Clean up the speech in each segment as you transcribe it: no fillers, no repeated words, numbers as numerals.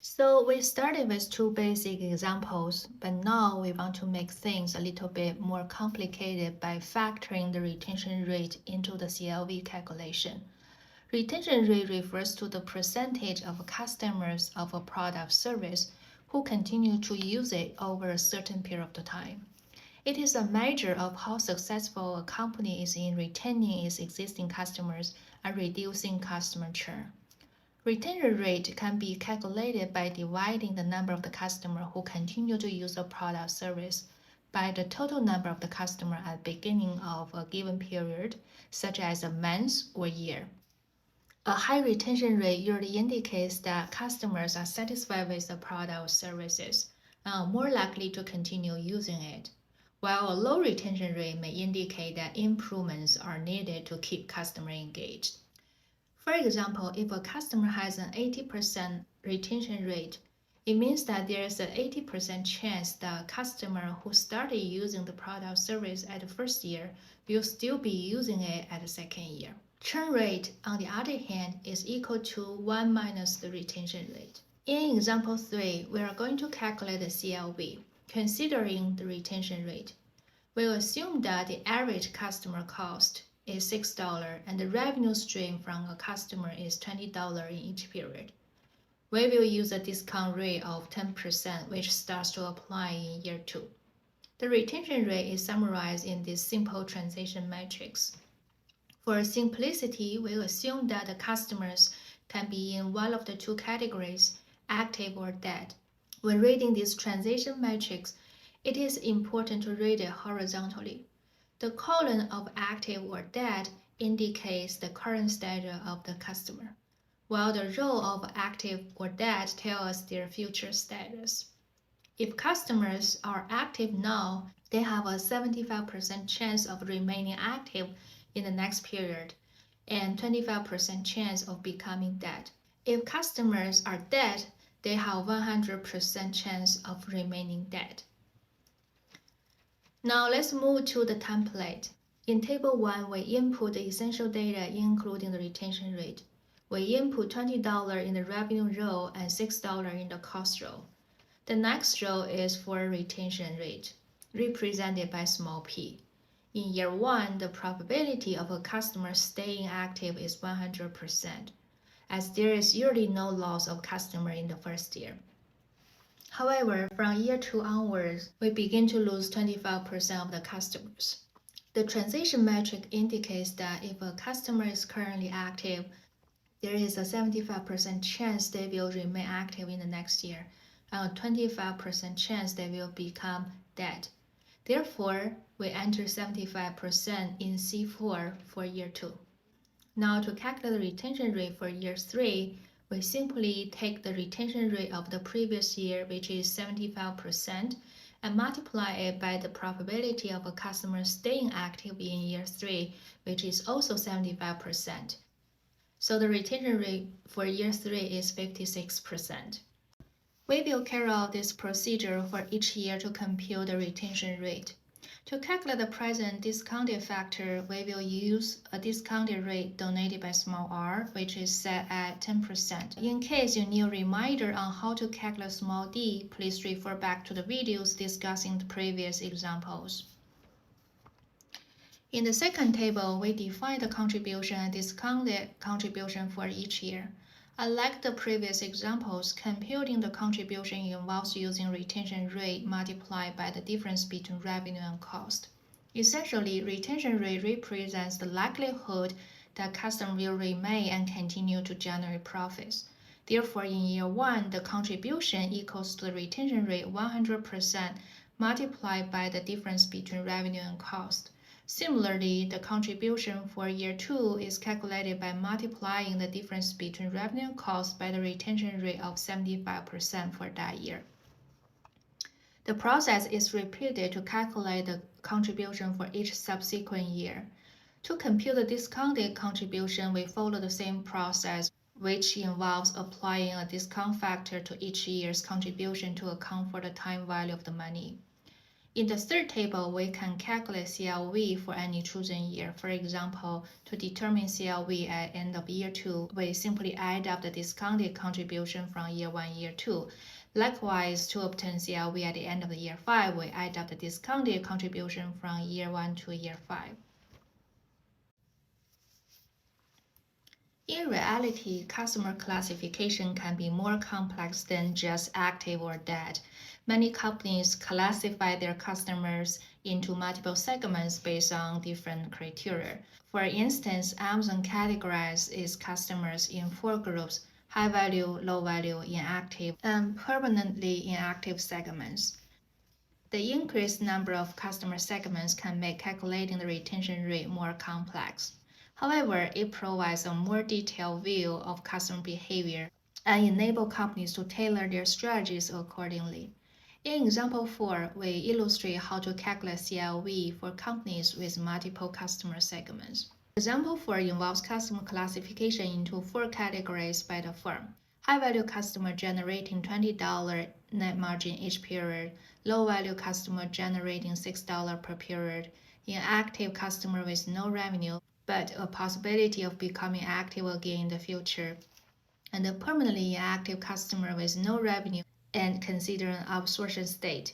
So we started with two basic examples, but now we want to make things a little bit more complicated by factoring the retention rate into the CLV calculation. Retention rate refers to the percentage of customers of a product service who continue to use it over a certain period of time. It is a measure of how successful a company is in retaining its existing customers and reducing customer churn. Retention rate can be calculated by dividing the number of the customers who continue to use a product or service by the total number of the customers at the beginning of a given period, such as a month or year. A high retention rate usually indicates that customers are satisfied with the product or services and are more likely to continue using it, while a low retention rate may indicate that improvements are needed to keep customers engaged. For example, if a customer has an 80% retention rate, it means that there is an 80% chance that a customer who started using the product or service at the first year will still be using it at the second year. Churn rate, on the other hand, is equal to 1 minus the retention rate. In example 3, we are going to calculate the CLV, considering the retention rate. We'll assume that the average customer cost is $6 and the revenue stream from a customer is $20 in each period. We will use a discount rate of 10%, which starts to apply in year 2. The retention rate is summarized in this simple transaction matrix. For simplicity, we'll assume that the customers can be in one of the two categories, active or dead. When reading this transaction matrix, it is important to read it horizontally. The column of active or dead indicates the current status of the customer, while the row of active or dead tells us their future status. If customers are active now, they have a 75% chance of remaining active in the next period and 25% chance of becoming dead. If customers are dead, they have 100% chance of remaining dead. Now let's move to the template. In Table 1, we input the essential data including the retention rate. We input $20 in the revenue row and $6 in the cost row. The next row is for retention rate, represented by small p. In year 1, the probability of a customer staying active is 100%, as there is usually no loss of customer in the first year. However, from year 2 onwards, we begin to lose 25% of the customers. The transition metric indicates that if a customer is currently active, there is a 75% chance they will remain active in the next year, and a 25% chance they will become dead. Therefore, we enter 75% in C4 for year 2. Now to calculate the retention rate for year 3, we simply take the retention rate of the previous year, which is 75%, and multiply it by the probability of a customer staying active in year 3, which is also 75%. So the retention rate for year 3 is 56%. We will carry out this procedure for each year to compute the retention rate. To calculate the present discounted factor, we will use a discounted rate denoted by small r, which is set at 10%. In case you need a reminder on how to calculate small d, please refer back to the videos discussing the previous examples. In the second table, we define the contribution and discounted contribution for each year. Unlike the previous examples, computing the contribution involves using retention rate multiplied by the difference between revenue and cost. Essentially, retention rate represents the likelihood that customer will remain and continue to generate profits. Therefore, in year 1, the contribution equals to the retention rate 100% multiplied by the difference between revenue and cost. Similarly, the contribution for year 2 is calculated by multiplying the difference between revenue and cost by the retention rate of 75% for that year. The process is repeated to calculate the contribution for each subsequent year. To compute the discounted contribution, we follow the same process, which involves applying a discount factor to each year's contribution to account for the time value of the money. In the third table, we can calculate CLV for any chosen year. For example, to determine CLV at end of year 2, we simply add up the discounted contribution from year 1, year 2. Likewise, to obtain CLV at the end of the year 5, we add up the discounted contribution from year 1 to year 5. In reality, customer classification can be more complex than just active or dead. Many companies classify their customers into multiple segments based on different criteria. For instance, Amazon categorizes its customers in 4 groups: high value, low value, inactive, and permanently inactive segments. The increased number of customer segments can make calculating the retention rate more complex. However, it provides a more detailed view of customer behavior and enables companies to tailor their strategies accordingly. In example 4, we illustrate how to calculate CLV for companies with multiple customer segments. Example 4 involves customer classification into 4 categories by the firm. High-value customer generating $20 net margin each period, low-value customer generating $6 per period, inactive customer with no revenue but a possibility of becoming active again in the future, and a permanently inactive customer with no revenue and consider an absorption state.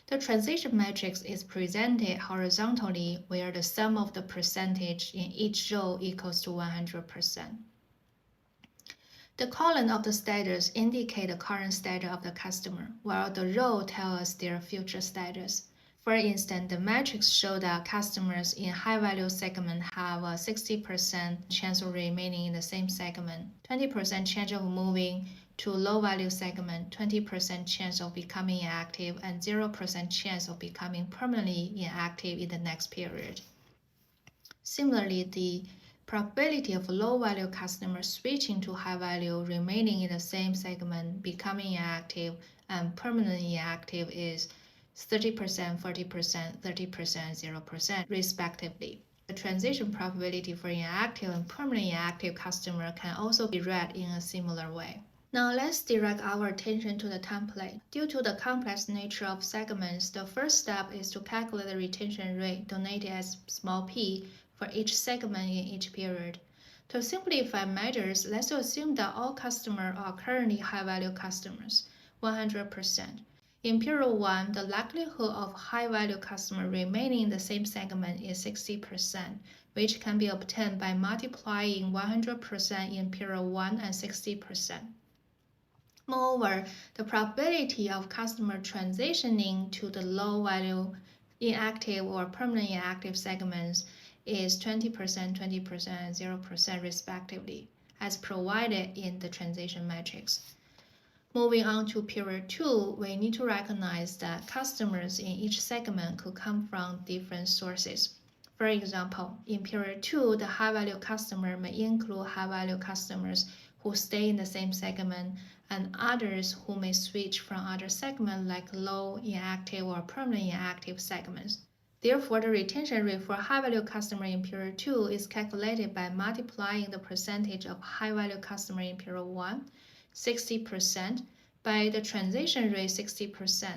The transition matrix is presented horizontally where the sum of the percentage in each row equals to 100%. The column of the status indicate the current status of the customer, while the row tells us their future status. For instance, the matrix shows that customers in high-value segment have a 60% chance of remaining in the same segment, 20% chance of moving to low-value segment, 20% chance of becoming inactive, and 0% chance of becoming permanently inactive in the next period. Similarly, the probability of low-value customers switching to high-value, remaining in the same segment, becoming inactive, and permanently inactive is 30%, 40%, 30%, 0%, respectively. The transition probability for inactive and permanently inactive customer can also be read in a similar way. Now let's direct our attention to the template. Due to the complex nature of segments, the first step is to calculate the retention rate denoted as small p for each segment in each period. To simplify matters, let's assume that all customers are currently high-value customers, 100%. In period 1, the likelihood of high-value customer remaining in the same segment is 60%, which can be obtained by multiplying 100% in period 1 and 60%. Moreover, the probability of customer transitioning to the low-value, inactive, or permanently inactive segments is 20%, 20%, and 0% respectively, as provided in the transition matrix. Moving on to period 2, we need to recognize that customers in each segment could come from different sources. For example, in period 2, the high-value customer may include high-value customers who stay in the same segment and others who may switch from other segments like low, inactive, or permanently inactive segments. Therefore, the retention rate for high-value customer in period 2 is calculated by multiplying the percentage of high-value customer in period 1, 60%, by the transition rate 60%.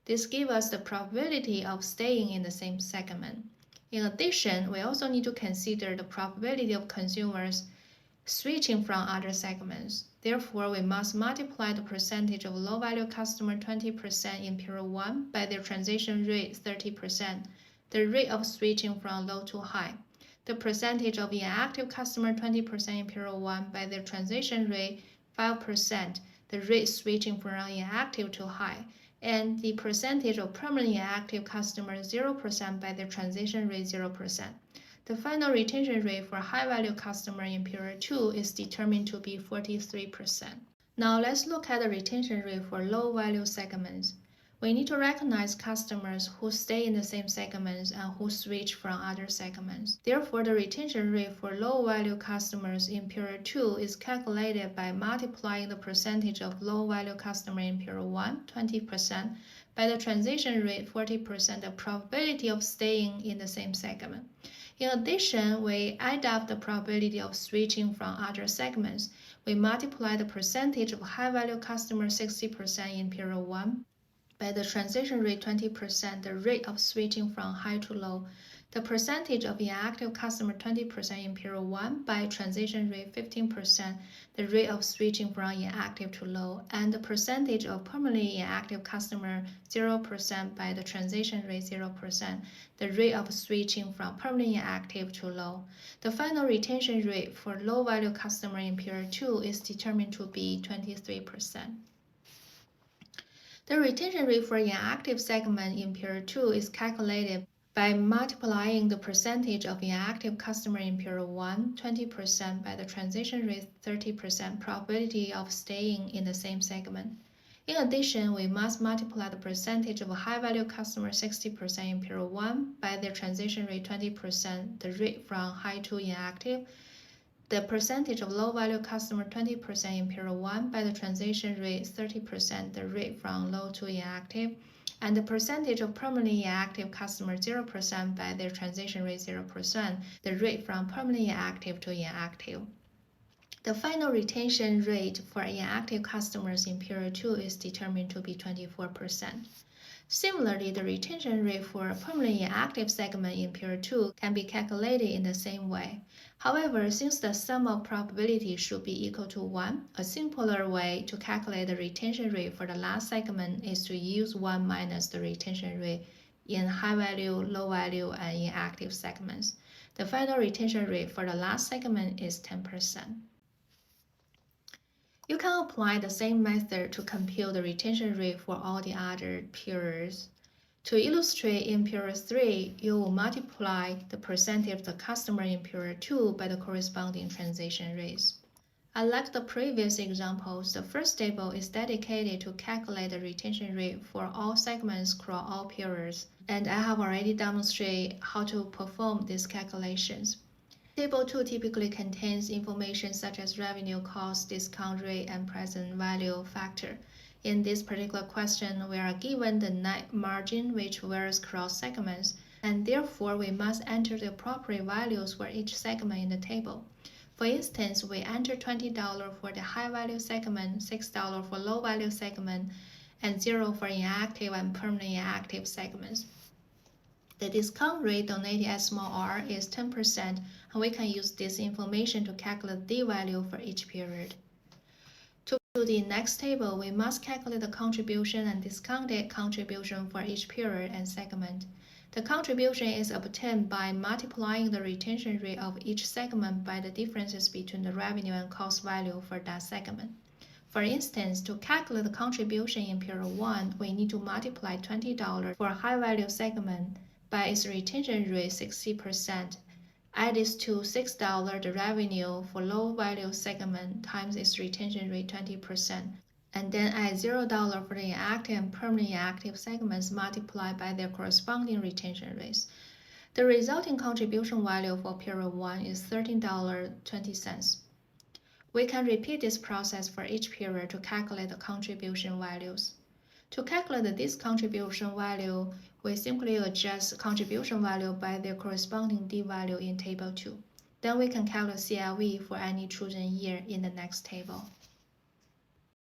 This gives us the probability of staying in the same segment. In addition, we also need to consider the probability of consumers switching from other segments. Therefore, we must multiply the percentage of low-value customer 20% in period 1 by their transition rate 30%, the rate of switching from low to high, the percentage of inactive customer 20% in period 1 by their transition rate 5%, the rate switching from inactive to high, and the percentage of permanently inactive customers 0% by their transition rate 0%. The final retention rate for high-value customer in period 2 is determined to be 43%. Now let's look at the retention rate for low-value segments. We need to recognize customers who stay in the same segments and who switch from other segments. Therefore, the retention rate for low-value customers in period 2 is calculated by multiplying the percentage of low-value customer in period 1, 20%, by the transition rate 40%, the probability of staying in the same segment. In addition, we add up the probability of switching from other segments. We multiply the percentage of high-value customers 60% in period 1 by the transition rate 20%, the rate of switching from high to low, the percentage of inactive customer 20% in period 1 by transition rate 15%, the rate of switching from inactive to low, and the percentage of permanently inactive customer 0% by the transition rate 0%, the rate of switching from permanently inactive to low. The final retention rate for low-value customer in period 2 is determined to be 23%. The retention rate for inactive segment in period 2 is calculated by multiplying the percentage of inactive customer in period 1, 20%, by the transition rate 30% probability of staying in the same segment. In addition, we must multiply the percentage of high-value customer 60% in period 1 by their transition rate 20%, the rate from high to inactive, the percentage of low-value customer 20% in period 1 by the transition rate 30%, the rate from low to inactive, and the percentage of permanently inactive customer 0% by their transition rate 0%, the rate from permanently inactive to inactive. The final retention rate for inactive customers in period 2 is determined to be 24%. Similarly, the retention rate for a permanently inactive segment in period 2 can be calculated in the same way. However, since the sum of probabilities should be equal to 1, a simpler way to calculate the retention rate for the last segment is to use 1 minus the retention rate in high-value, low-value, and inactive segments. The final retention rate for the last segment is 10%. You can apply the same method to compute the retention rate for all the other periods. To illustrate, in period 3, you will multiply the percentage of the customer in period 2 by the corresponding transition rates. Unlike the previous examples, the first table is dedicated to calculate the retention rate for all segments across all periods, and I have already demonstrated how to perform these calculations. Table 2 typically contains information such as revenue, cost, discount rate, and present value factor. In this particular question, we are given the net margin, which varies across segments, and therefore we must enter the appropriate values for each segment in the table. For instance, we enter $20 for the high-value segment, $6 for low-value segment, and 0 for inactive and permanently inactive segments. The discount rate denoted as small r is 10%, and we can use this information to calculate the d-value for each period. To do the next table, we must calculate the contribution and discounted contribution for each period and segment. The contribution is obtained by multiplying the retention rate of each segment by the differences between the revenue and cost value for that segment. For instance, to calculate the contribution in period 1, we need to multiply $20 for a high-value segment by its retention rate 60%, add this to $6 the revenue for low-value segment times its retention rate 20%, and then add $0 for the inactive and permanently inactive segments multiplied by their corresponding retention rates. The resulting contribution value for period 1 is $13.20. We can repeat this process for each period to calculate the contribution values. To calculate this contribution value, we simply adjust contribution value by their corresponding d-value in table 2. Then we can calculate CLV for any chosen year in the next table.